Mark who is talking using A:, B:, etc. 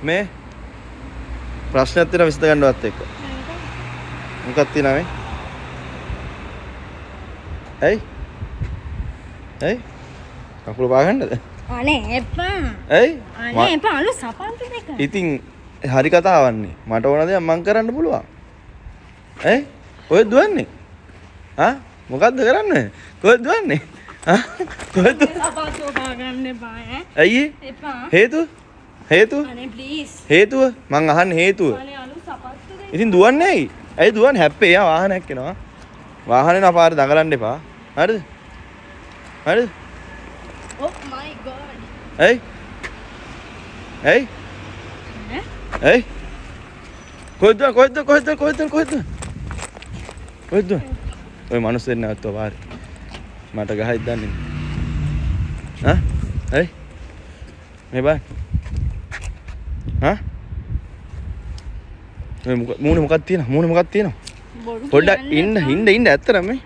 A: මේ ප්‍රශ්නයක් තියෙනවා විසඳ ගන්නවත් එක්ක. මොකක්ද තියෙනව මේ? ඇයි? ඇයි? කකුල පාගන්නද?
B: අනේ එපා.
A: ඇයි?
B: අනේ එපා අලු සපන්තු දෙක.
A: ඉතින් හරි කතාවන්නේ. මට ඕන දේ මං කරන්න පුළුවන්. ඇයි? ඔය දුවන්නේ? ආ මොකද්ද කරන්නේ? කොහෙද දුවන්නේ? ආ කොහෙද?
B: සපන්තු පාගන්න එපා ඈ.
A: ඇයි?
B: එපා.
A: හේතුව?
B: අනේ ප්ලීස්.
A: හේතුව? මං අහන්නේ හේතුව.
B: අනේ අලු සපන්තු දෙක.
A: ඉතින් දුවන්නේ ඇයි? ඇයි දුවන්නේ? හැප්පේ යා වාහනයක් එනවා. වාහනේ නපාරේ දඟලන්න එපා. හරිද? හරිද?
B: Oh my god.
A: ඇයි? ඇයි? ඇයි? කොහෙද? ඔය මිනිස්සු නැවතුවා වාරේ. මට ගහයිද දන්නේ නැහැ. ඇයි? මේ බා. මේ මූණේ මොකක්ද තියෙනව?
B: බොරු
A: පොඩ්ඩක් ඉන්න ඇත්තටම මේ